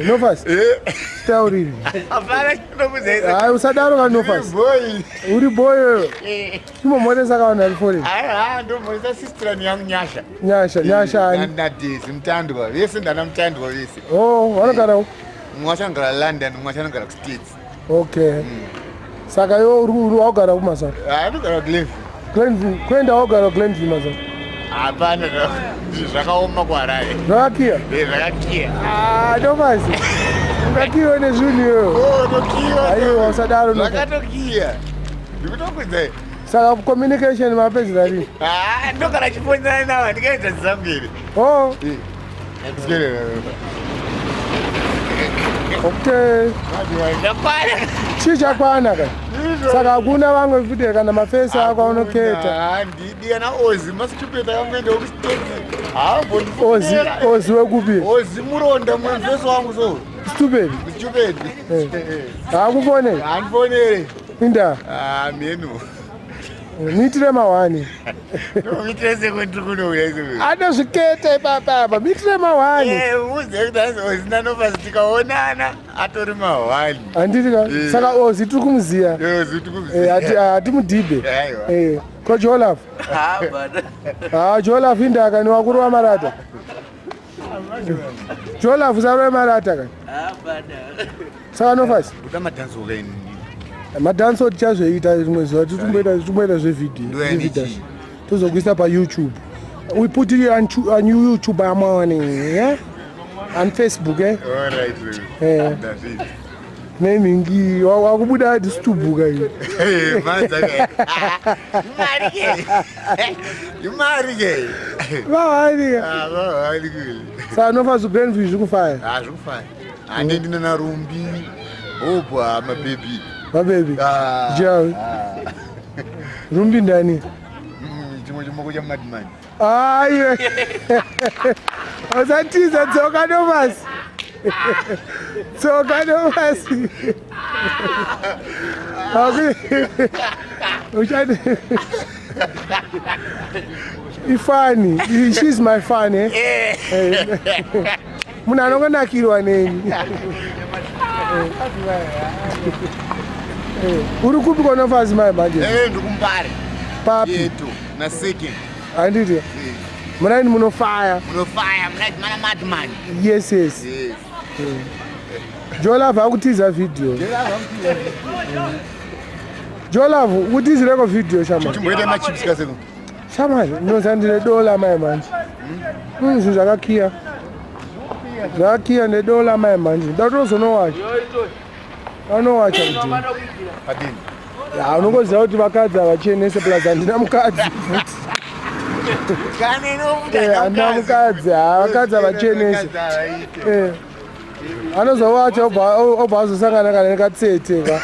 Nofas. Tauri. Ah, usadaro ka Nofas. Uri boy. Kimo mwone saka wana alifori. Ndo mweza sister ni yangu Nyasha. Nyasha. Ndadezi mtandwa. Yesi ndana mtandwa yesi. Oh, wanogara u? Mwashangara London, mwashangara States. Okay. Saka yo uru wagara kumasa. Ndogara Glenville. Kwenda wagara Glenville maza. Hapana ndo. Zvakaoma kwa Harare. Zvakakia? Zvakakia. Nofas. Ungakiwa nezvuniyo. Ndokiwa. Aiwa usadaro Nofas. Zvakatokia. Ndikutokwidza. Saka communication mapedzera ri. Ndogara chifonana nawo ndikaita Zimbabwe. Oh. Okay. Chichakwana ka. Saka hakuna vamwe futi kana mafesi ako unoketa. Ndidi ana Ozi masitupeta kamwende okusteji. Ozi wekupi? Ozi muronda mweveso wangu so. Stupid. Hakufone? Handifonere. Inda. Menu. Mitire mawani. Mitire sekundu kunouya izo. Ana zvikete baba, mitire mawani. Uze kuti Ozi naNofas tikaonana atori mawani. Andika. Saka Ozi tiri kumuziya. Ozi tiri kumuziya. Hatimudhibhe. Ko Jolaf. Jolaf indaka ni wakuru wamarata. Jolaf usaro wamarata ka. Saka Nofas. Kuda madanzo kaini. Madanso tichazoita rimwe zuva titomboita zvevidhiyo tozokuisa paYouTube. We put it on YouTube morning, yeah? On Facebook, eh? All right. That's it. Nemingi wakubuda disitubuka hiyo. Manza. Imarike. Vawarike. Vawarike. Saka Nofas Grenville zvekufaya. Zvekufaya. Ane ndina narumbi. Obwa mababy. Mababy. Jawi. Rumbi ndani. Chimoko cha madman. Aiwe. Usatiza tsoka Nofas. Tsoka Nofas. Uchade. Ifani. She's my fan, eh? Muna anongonakirwa neni. Uri kupi kwa Nofas mai manje? Ndikumbare. Papi. Yetu na Sheckom. Anditi. Muna munofire. Munofire, mana madman. Yes. Jolaf akutiza video. Jolaf utizire ko video shama. Chimboita machips kaseko. Shama nozandire dola mai manje. Zvakakia. Zvakia nedola mai manje. Ndatozonowacha. Anowacha kuti. Adini. Ya unongoziva kuti vakadzi havachenese plus handina mukadzi. Handina mukadzi, vakadzi havachenese. Anozowacha obva azosangana kana nekatsetse ka.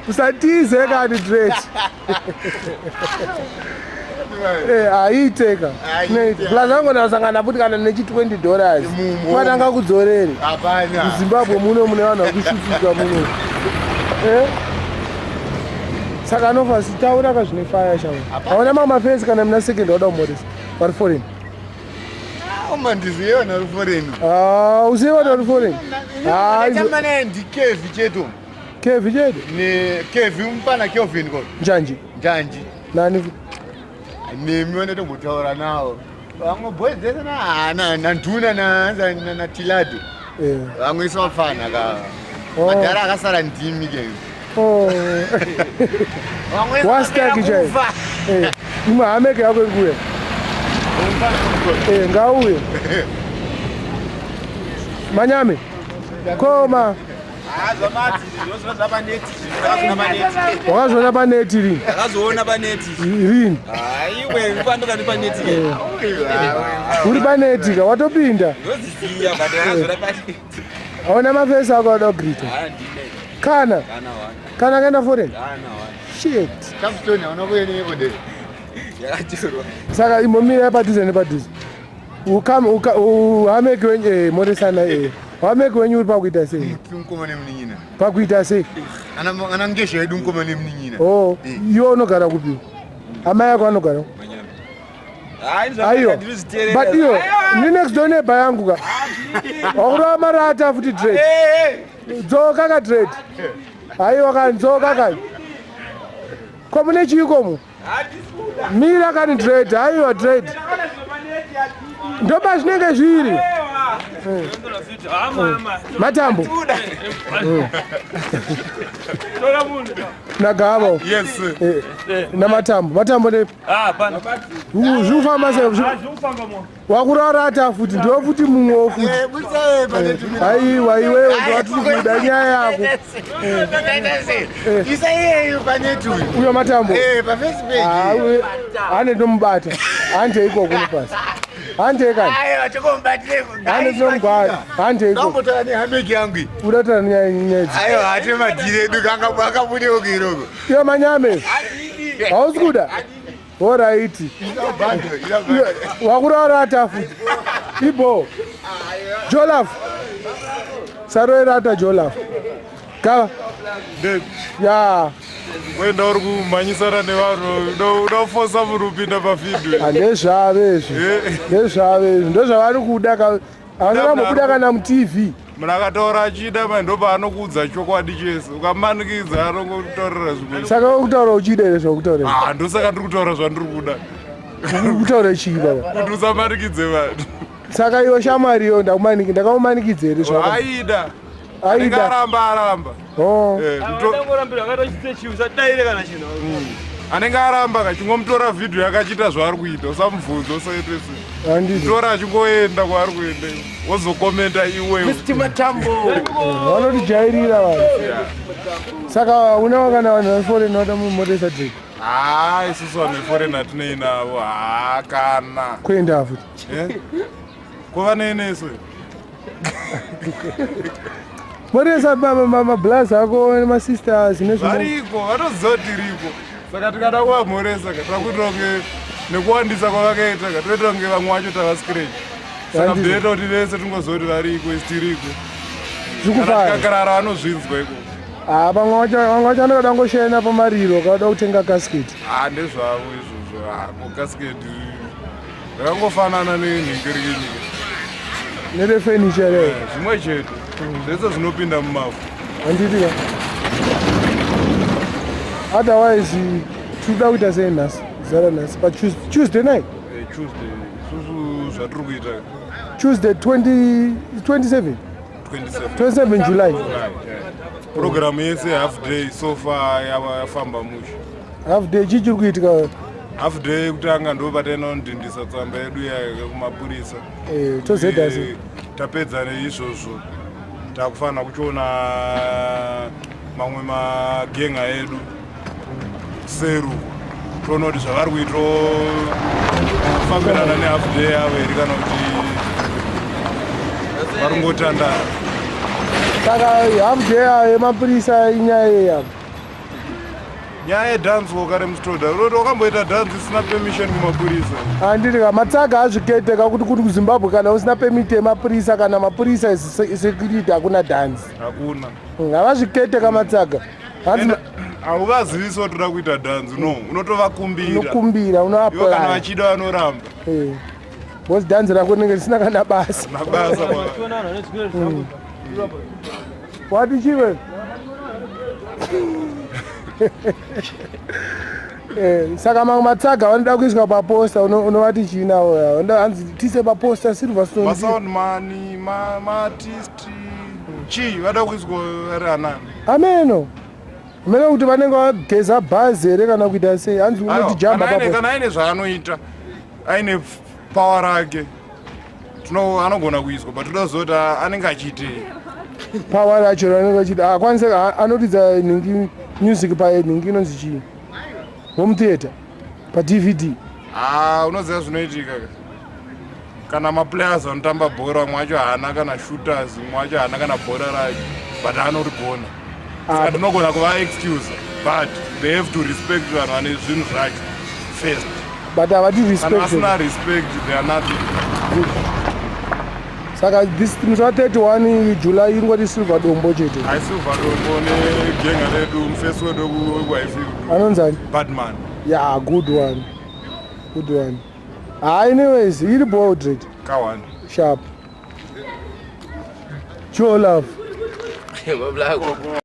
Usatize kani dress. Aiteka. Plus angona sangana futi kana nechi$20. Kwananga kudzorere. Hapana. Zimbabwe muno mune vanhu vakushupika muno. Saka Nofas taura kazvine fire shama. Hauna mamafensi kana muna second order umorisi. Vari foreign. Mandiziva vari foreign. Uziva vari foreign. Chamane ndikevi chetu. Kevi chetu? Ne kevi umpana Kelvin ko. Njanji. Nani? Nemi wanda tombutaura nawo. Vamwe boys dzese na Nduna na Tilado. Vamwe isofana ka. Madhara akasara ndimi ke. Wastaki chai. Imahame ke yako nguye. Ngauye. Manyame. Koma. Wakazoona paneti rini? Wakazoona paneti. Rini? Iwe upandoka nepaneti ke. Uri paneti ka watopinda? Ndozisiya but wakazoona paneti. Hauna mafesi ako adogrita? Kana? Kana kaenda foreign? Shit. Kapstone hauna kuenda yekode. Yakachorwa. Saka imomira padhuze nepadhuze. Uhameke wenye moresana Wameke wenye uri pakuita sei? Mukoma nemunin'ina. Pakuita sei? Ana ngesha yedu mukoma nemunin'ina. Iwe unogara kupi? Amai yako anogara? Manyame. aiyo but iyo ni next door neighbor yangu ka wakurova marata futi dread dzoka ka dread aiwa kanzoka kani komune chikomu mira kani dread aiwa dread ndoba zvinenge zviri matambo nagavo namatambo ne zvinofamba sei wakurarata futi ndo futi mumwewo futi aiwa iwewe ndovatiri kuda nyaya yako uyo matambo ane ndomubata hande ikoko nopasi hande kani hande tinomugwara hande ikoko udatara nyedzi iyo manyame hausi kuda oraiti wakurarata futi ibo jolaf saroirata jolaf Gava ya wenda uri kumhanyisana nevanhu unofosa munhu upinda pafidhu ndezvavezvi ndozvavari kuda havangambobuda kana mutv munhu akataura achida ma ndo paanokuudza chokwadi chese ukamanikidza anongotaurira zvimwe saka kutaura uchida here zvakutaura ndosaka ndiri kutaura zvandiri kuda kutaura chii baba kuti usamanikidze vanhu saka iwe shamwari iyo ndakamumanikidza here aida aramba anenge aramba kachingomutora vhidhiyo yakachita zvaari kuita usamubvunza usaitestora achingoenda kwaari kuenda wozokomenta iwewe vanotijairira vanhu saka unawo kana vanhu vaforeni vada mumotesa drake isusu vanhu veforeni hatinei navo kana kuenda futi kuva neineso moresa mablas ako nemasisters variko vatoziva kuti riko saka tikada kuvamhoresa takuitira kunge nekuwandisa kwavakaita toitira kunge vamwe vacho tavascratch saka bheta kuti vese tingoziva kuti variko isi tiriko tikakarara vanozvinzwa iko vamwe vacho vanoda ngoshena pamariro kauda kutenga kasketi ndezvavo izvozvo kasketi rakangofanana nenhingirikinyika nerefenichere zvimwe chete zvese zvinopinda mumavhu handitika otherwise tinoda kuita sei nhasi zara nhasi paTuesday night Tuesday susu zvatiri kuita Tuesday 27 July programu yese half day so far yafamba musha half day chii chiri kuitika half day kutanga ndo patainondindisa tsamba yedu kumapurisa tozeda sei tapedza neizvozvo takufanira kuchiona mamwe magenga edu seru toona kuti zvavari kuita kufambirana nehalf day yavo here kana kuti vari ngotandara saka half day yemapurisa inyaya yeyapo nyaya yedhanzo kare musitoda unoti wakamboita dhanzo isina permission kumapurisa handitika matsaga azviketeka kuti kuti kuzimbabwe kana usina pemiti yemapurisa kana mapurisa security hakuna dhanzi hakuna havazviketeka matsaga hauvaziviswa kuti uda kuita dhanzi no unotovakumbira kana vachida vanoramba bcause dhanzi rako rinenge risina kana basa wati chiwe saka mamwe matsaga vanoda kuiswa paposta unovati chiinawo hanzi tise paposta silverstone mani maartist chii vada kuiswa ari anani ameno mene kuti vanenge vageza bhazi here kana kuita sei hanzi unoti jamba paposta kana aine zvaanoita aine pawa rake anogona kuiswa but toda kuzoti anenge achiitei pawa racho ranenge achiita akwanisa anoridza nhingi music panhingi inonzi chii home theatre padvd unoziva zvinoitika kana maplayers anotamba bhora mwe wacho haana kana shooters mwe wacho haana kana bhora racho but anorigona saka tinogona kuva excuse but they have to respect vanhu vane zvinhu zvacho first but havati kana vasina respect they are nothing saka musi wa31 July ingoti silver dombo chete silver dombo negenga redu mufesi wedu wekuwifi anonzani badman yeah good one Anyways, iri bold rate. Ka1. Sharp. Joe love.